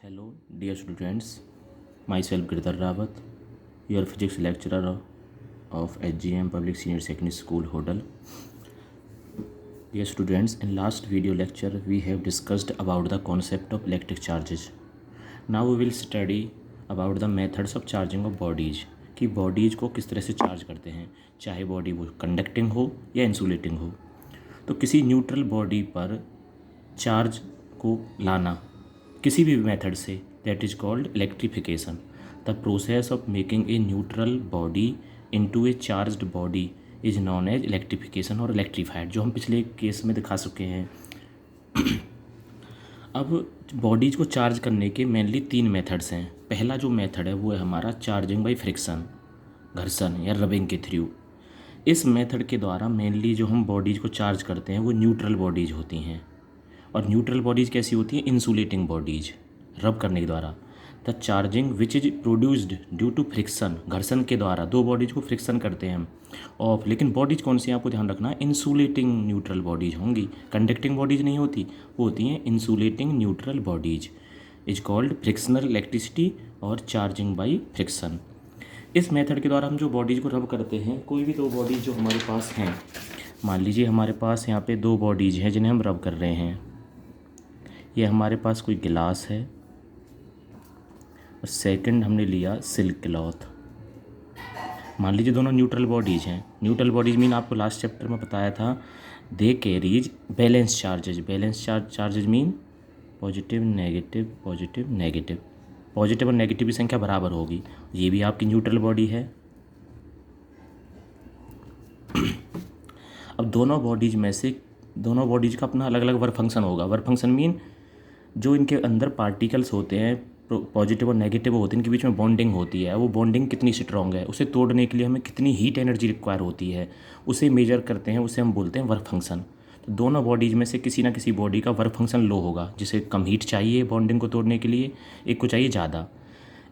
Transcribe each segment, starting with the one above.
Hello, dear students. Myself Girdhar Rawat, your physics lecturer of HGM Public Senior Secondary School, Hodal. Dear students, in last video lecture we have discussed about the concept of electric charges. Now we will study about the methods of charging of bodies कि bodies को किस तरह से charge करते हैं, चाहे body वो conducting हो या इंसुलेटिंग हो। तो किसी न्यूट्रल बॉडी पर चार्ज को लाना किसी भी मेथड से, that is called electrification. The process of making a neutral body into a charged body is known as electrification और इलेक्ट्रीफाइड, जो हम पिछले केस में दिखा चुके हैं। अब बॉडीज को चार्ज करने के मेनली 3 मेथड्स हैं। पहला जो मेथड है वो है हमारा चार्जिंग बाय फ्रिक्शन, घर्षण या रबिंग के थ्रू। इस मेथड के द्वारा मेनली जो हम बॉडीज को चार्ज करते हैं वो न्यूट्रल बॉडीज होती हैं। और न्यूट्रल बॉडीज़ कैसी होती हैं? इंसुलेटिंग बॉडीज़, रब करने के द्वारा। The charging which is produced due to friction, घर्षण के द्वारा 2 बॉडीज़ को फ्रिक्शन करते हैं हम ऑफ। लेकिन बॉडीज़ कौन सी हैं आपको ध्यान रखना है, इंसुलेटिंग न्यूट्रल बॉडीज़ होंगी, कंडक्टिंग बॉडीज़ नहीं होती, वो होती हैं insulating neutral bodies. Is called frictional electricity और चार्जिंग बाई फ्रिक्शन। इस मेथड के द्वारा हम जो बॉडीज़ को रब करते हैं, कोई भी 2 बॉडीज़ जो हमारे पास हैं, मान लीजिए हमारे पास यहाँ पे 2 बॉडीज़ हैं जिन्हें हम रब कर रहे हैं। ये हमारे पास कोई गिलास है और सेकंड हमने लिया सिल्क क्लॉथ। मान लीजिए दोनों न्यूट्रल बॉडीज़ हैं। न्यूट्रल बॉडीज़ मीन आपको लास्ट चैप्टर में बताया था, they carries balance charges. Balance charges mean positive negative, positive negative, positive और नेगेटिव की संख्या बराबर होगी। ये भी आपकी न्यूट्रल बॉडी है। अब दोनों बॉडीज़ में से दोनों बॉडीज़ का अपना अलग अलग वर्क फंक्शन होगा। वर्क फंक्शन मीन जो इनके अंदर पार्टिकल्स होते हैं, पॉजिटिव और नेगेटिव होते हैं, इनके बीच में बॉन्डिंग होती है। वो बॉन्डिंग कितनी स्ट्रॉन्ग है, उसे तोड़ने के लिए हमें कितनी हीट एनर्जी रिक्वायर होती है, उसे मेजर करते हैं, उसे हम बोलते हैं वर्क फंक्शन। तो दोनों बॉडीज़ में से किसी ना किसी बॉडी का वर्क फंक्शन लो होगा, जिसे कम हीट चाहिए बॉन्डिंग को तोड़ने के लिए, एक को चाहिए ज़्यादा।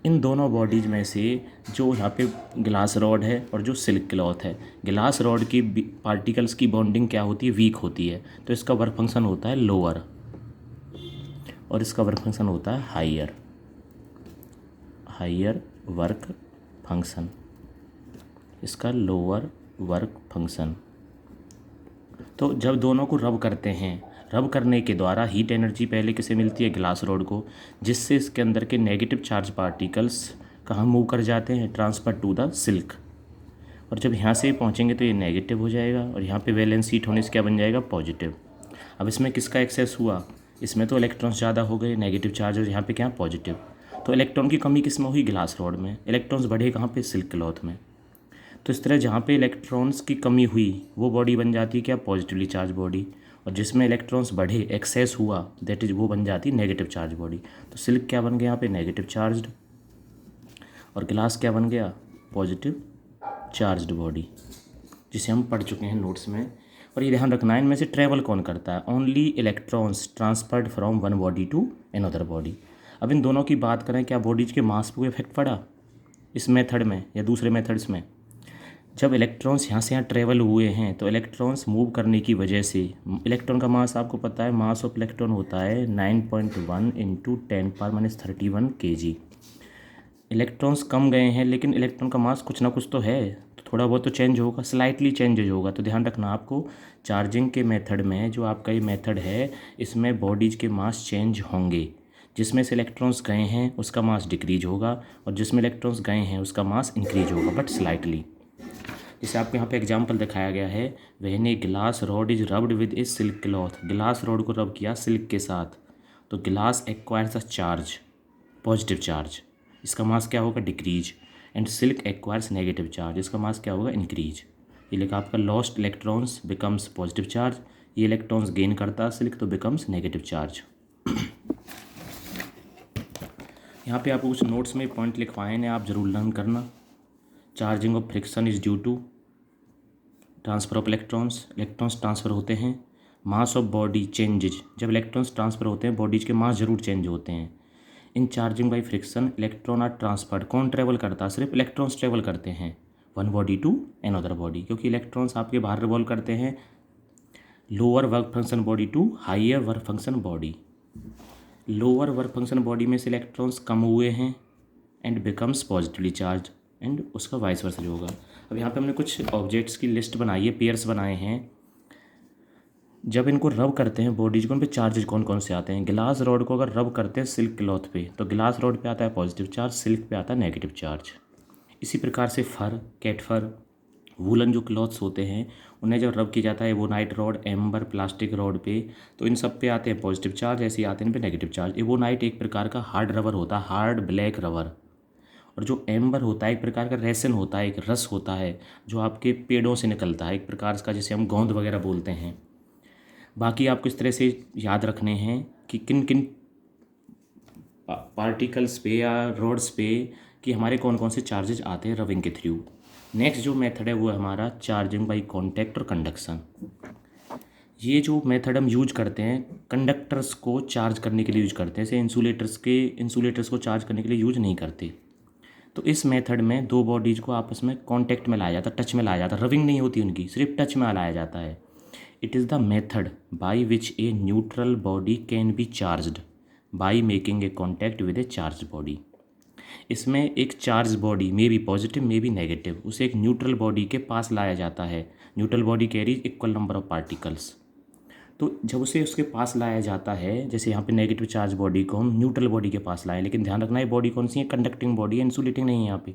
इन दोनों बॉडीज़ में से जो यहाँ पे ग्लास रॉड है और जो सिल्क क्लॉथ है, ग्लास रॉड की पार्टिकल्स की बॉन्डिंग क्या होती है? वीक होती है। तो इसका वर्क फंक्शन होता है लोअर और इसका वर्क फंक्शन होता है हायर, हायर वर्क फंक्शन, इसका लोअर वर्क फंक्शन। तो जब दोनों को रब करते हैं, रब करने के द्वारा हीट एनर्जी पहले किसे मिलती है? ग्लास रॉड को, जिससे इसके अंदर के नेगेटिव चार्ज पार्टिकल्स कहाँ मूव कर जाते हैं? Transfer to the silk. और जब यहाँ से पहुँचेंगे तो ये नेगेटिव हो जाएगा और यहाँ पे वैलेंस हीट होने से क्या बन जाएगा? पॉजिटिव। अब इसमें किसका एक्सेस हुआ? इसमें तो इलेक्ट्रॉन्स ज़्यादा हो गए, नेगेटिव चार्ज, और यहाँ पे क्या? पॉजिटिव। तो इलेक्ट्रॉन की कमी किस में हुई? ग्लास रॉड में। इलेक्ट्रॉन्स बढ़े कहाँ पे? सिल्क क्लॉथ में। तो इस तरह जहाँ पे इलेक्ट्रॉन्स की कमी हुई वो बॉडी बन जाती है क्या? Positively charge body. और जिसमें इलेक्ट्रॉन्स बढ़े, एक्सेस हुआ, दैट इज वो बन जाती है नेगेटिव चार्ज बॉडी। तो सिल्क क्या बन गया यहाँ पे? Negative charged. और ग्लास क्या बन गया? पॉजिटिव चार्ज्ड बॉडी, जिसे हम पढ़ चुके हैं नोट्स में। और ये ध्यान रखना है, इनमें से ट्रेवल कौन करता है? Only electrons transferred from one body to another body. अब इन दोनों की बात करें, क्या बॉडीज के मास पर कोई इफेक्ट पड़ा इस मेथड में या दूसरे मेथड्स में? जब इलेक्ट्रॉन्स यहाँ से यहाँ ट्रेवल हुए हैं तो इलेक्ट्रॉन्स मूव करने की वजह से, इलेक्ट्रॉन का मास आपको पता है, मास ऑफ इलेक्ट्रॉन होता है 9.1 इंटू 10⁻31 kg। इलेक्ट्रॉन्स कम गए हैं लेकिन इलेक्ट्रॉन का मास कुछ ना कुछ तो है, तो थोड़ा बहुत तो चेंज होगा, स्लाइटली चेंजेज होगा। तो ध्यान रखना आपको, चार्जिंग के मेथड में जो आपका ये मेथड है, इसमें बॉडीज के मास चेंज होंगे। जिसमें से इलेक्ट्रॉन्स गए हैं उसका मास डिक्रीज होगा और जिसमें इलेक्ट्रॉन्स गए हैं उसका मास इंक्रीज होगा, बट स्लाइटली। जैसे आपको यहाँ पे एग्जांपल दिखाया गया है, when a glass rod is rubbed with A silk cloth. Glass rod को रब किया सिल्क के साथ तो glass acquires a charge, positive charge, इसका मास क्या होगा? Decrease. And silk acquires negative charge, इसका मास क्या होगा? इंक्रीज। ये लिखा आपका lost electrons becomes positive charge, ये इलेक्ट्रॉन्स गेन करता है सिल्क तो बिकम्स नेगेटिव चार्ज। यहाँ पे आपको कुछ नोट्स में पॉइंट लिखवाए हैं, आप जरूर लर्न करना। Charging of friction is due to transfer of electrons, electrons transfer होते हैं। मास ऑफ बॉडी चेंजेज, जब इलेक्ट्रॉन्स ट्रांसफ़र होते हैं बॉडीज के मास जरूर चेंज होते हैं। In charging by friction electron are transferred, कौन ट्रेवल करता है? सिर्फ इलेक्ट्रॉन्स ट्रेवल करते हैं one body to another body, क्योंकि इलेक्ट्रॉन्स आपके बाहर रिवॉल्व करते हैं lower work function body to higher work function body. Lower work function body में से इलेक्ट्रॉन्स कम हुए हैं and becomes positively charge, and उसका वाइस वर्सा जो होगा। अब यहाँ पे हमने कुछ ऑब्जेक्ट्स की लिस्ट बनाई है, पेयर्स बनाए हैं। जब इनको रब करते हैं बॉडीज को, उन पे चार्जेज कौन कौन से आते हैं। गिलास रॉड को अगर रब करते हैं सिल्क क्लॉथ पे, तो गिलास रॉड पे आता है पॉजिटिव चार्ज, सिल्क पे आता है नेगेटिव चार्ज। इसी प्रकार से फर, कैट फर, वूलन जो क्लॉथ्स होते हैं, उन्हें जब रब किया जाता है एवोनाइट रॉड, एम्बर, प्लास्टिक रॉड पे, तो इन सब पे आते हैं पॉजिटिव चार्ज, ऐसे ही आते हैं इन पे नेगेटिव चार्ज। एवोनाइट एक प्रकार का हार्ड रबर होता है, हार्ड ब्लैक रबर। और जो एम्बर होता है एक प्रकार का रेसन होता है, एक रस होता है जो आपके पेड़ों से निकलता है, एक प्रकार का जिसे हम गोंद वगैरह बोलते हैं। बाकी आपको इस तरह से याद रखने हैं कि किन किन पार्टिकल्स पे या रॉड्स पे कि हमारे कौन कौन से चार्जेज आते हैं रबिंग के थ्रू। नेक्स्ट जो मेथड है वो है हमारा चार्जिंग बाई कॉन्टैक्ट और कंडक्शन। ये जो मेथड हम यूज करते हैं कंडक्टर्स को चार्ज करने के लिए यूज करते हैं, जैसे इंसुलेटर्स को चार्ज करने के लिए यूज नहीं करते। तो इस मेथड में दो बॉडीज को आपस में कांटेक्ट में लाया जाता है, टच में लाया जाता है, रबिंग नहीं होती उनकी, सिर्फ टच में लाया जाता है। It is the method by which A neutral body can be charged by making a contact with A charge body. इसमें एक charge body may be positive may be negative, उसे एक न्यूट्रल बॉडी के पास लाया जाता है। Neutral body carries equal number of particles. तो जब उसे उसके पास लाया जाता है, जैसे यहाँ पे नेगेटिव चार्ज बॉडी को हम न्यूट्रल बॉडी के पास लाएं, लेकिन ध्यान रखना है बॉडी कौन सी है, कंडक्टिंग बॉडी है, इंसुलेटिंग नहीं है यहाँ पे।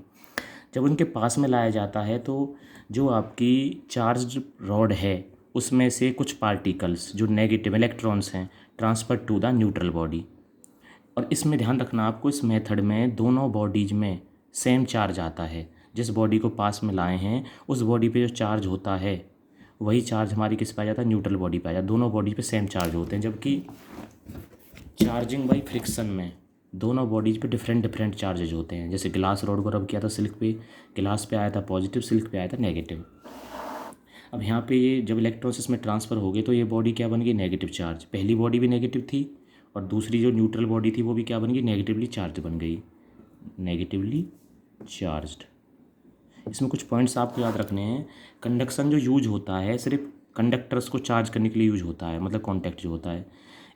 जब उनके पास में लाया जाता है तो जो आपकी चार्ज रॉड है उसमें से कुछ पार्टिकल्स जो नेगेटिव इलेक्ट्रॉन्स हैं transfer to the neutral body. और इसमें ध्यान रखना आपको, इस मेथड में दोनों बॉडीज में सेम चार्ज आता है। जिस बॉडी को पास में लाए हैं उस बॉडी पे जो चार्ज होता है वही चार्ज हमारी किस पे आ जाता है, न्यूट्रल बॉडी पे आ जाता है। दोनों बॉडी पे सेम चार्ज होते हैं, जबकि चार्जिंग बाई फ्रिक्शन में दोनों बॉडीज पे डिफरेंट डिफरेंट चार्जेज होते हैं। जैसे गिलास रॉड को रब किया था सिल्क पे, गिलास पे आया था पॉजिटिव, सिल्क पे आया था नेगेटिव। अब यहाँ पे ये जब इलेक्ट्रॉन्स इसमें ट्रांसफ़र हो गए तो ये बॉडी क्या बन गई, नेगेटिव चार्ज। पहली बॉडी भी नेगेटिव थी और दूसरी जो न्यूट्रल बॉडी थी वो भी क्या बन गई, नेगेटिवली चार्ज बन गई, नेगेटिवली चार्ज्ड। इसमें कुछ पॉइंट्स आपको याद रखने हैं। कंडक्शन जो यूज होता है सिर्फ कंडक्टर्स को चार्ज करने के लिए यूज होता है, मतलब कॉन्टैक्ट जो होता है।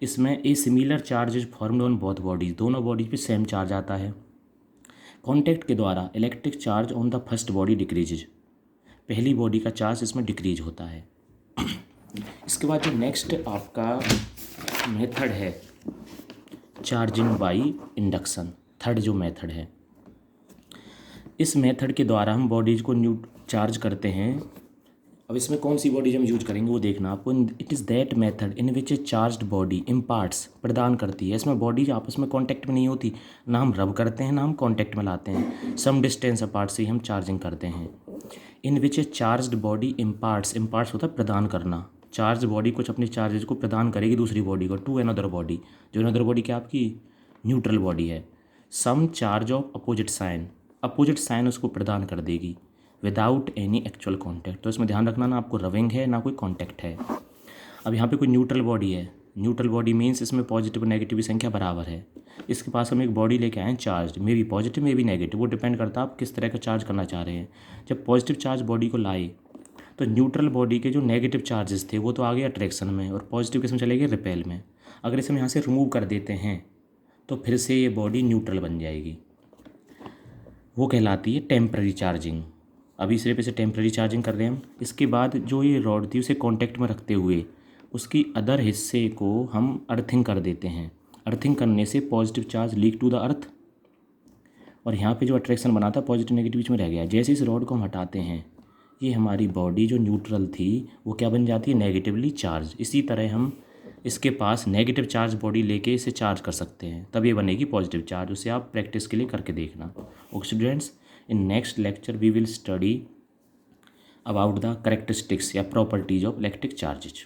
इसमें a similar charge is formed on both bodies, दोनों बॉडीज पे सेम चार्ज आता है। कॉन्टैक्ट के द्वारा electric charge on the first body decreases, पहली बॉडी का चार्ज इसमें डिक्रीज होता है। इसके बाद जो नेक्स्ट आपका मेथड है चार्जिंग बाई इंडक्शन, थर्ड जो मेथड है, इस मेथड के द्वारा हम बॉडीज को चार्ज करते हैं। अब इसमें कौन सी बॉडीज हम यूज करेंगे वो देखना आपको। It is that method in which A charged body imparts, प्रदान करती है। इसमें बॉडीज आपस में कांटेक्ट में नहीं होती, ना हम रब करते हैं ना हम कांटेक्ट में लाते हैं, सम डिस्टेंस अपार्ट से ही हम चार्जिंग करते हैं। इन विच ए चार्ज्ड बॉडी इम्पार्ट्स, इम्पार्ट्स होता है प्रदान करना। चार्ज बॉडी कुछ अपने चार्जेज को प्रदान करेगी दूसरी बॉडी को, टू अनदर बॉडी, जो अनदर बॉडी क्या आपकी न्यूट्रल बॉडी है। Some charge of opposite sign, opposite sign उसको प्रदान कर देगी विदाउट एनी एक्चुअल कॉन्टैक्ट। तो इसमें ध्यान रखना ना आपको रविंग है ना कोई कॉन्टैक्ट है। अब यहाँ पे कोई न्यूट्रल बॉडी है, न्यूट्रल बॉडी मीन्स इसमें पॉजिटिव और नेगेटिव की संख्या बराबर है। इसके पास हम एक बॉडी लेके आए हैं charge, may be positive may be negative, वो डिपेंड करता है आप किस तरह का चार्ज करना चाह रहे हैं। जब पॉजिटिव चार्ज बॉडी को लाए तो न्यूट्रल बॉडी के जो नेगेटिव चार्जेस थे वो तो आ गए अट्रैक्शन में और पॉजिटिव किस में चले गए, रिपेल में। अगर इसे हम यहाँ से रिमूव कर देते हैं तो फिर से ये बॉडी न्यूट्रल बन जाएगी, वो कहलाती है टेम्पररी चार्जिंग। अभी सिर्फ इसे टेम्पररी चार्जिंग कर रहे हैं हम। इसके बाद जो ये रॉड थी उसे कॉन्टैक्ट में रखते हुए उसकी अदर हिस्से को हम अर्थिंग कर देते हैं। अर्थिंग करने से positive charge leak to the earth और यहाँ पे जो अट्रैक्शन बना था पॉजिटिव नेगेटिव बीच में रह गया। जैसे इस रॉड को हम हटाते हैं ये हमारी बॉडी जो न्यूट्रल थी वो क्या बन जाती है, नेगेटिवली चार्ज। इसी तरह हम इसके पास नेगेटिव चार्ज बॉडी लेके इसे चार्ज कर सकते हैं, तब ये बनेगी पॉजिटिव चार्ज। उसे आप प्रैक्टिस के लिए करके देखना। Okay students, in next lecture we will study about the characteristics या प्रॉपर्टीज ऑफ इलेक्ट्रिक चार्जेज।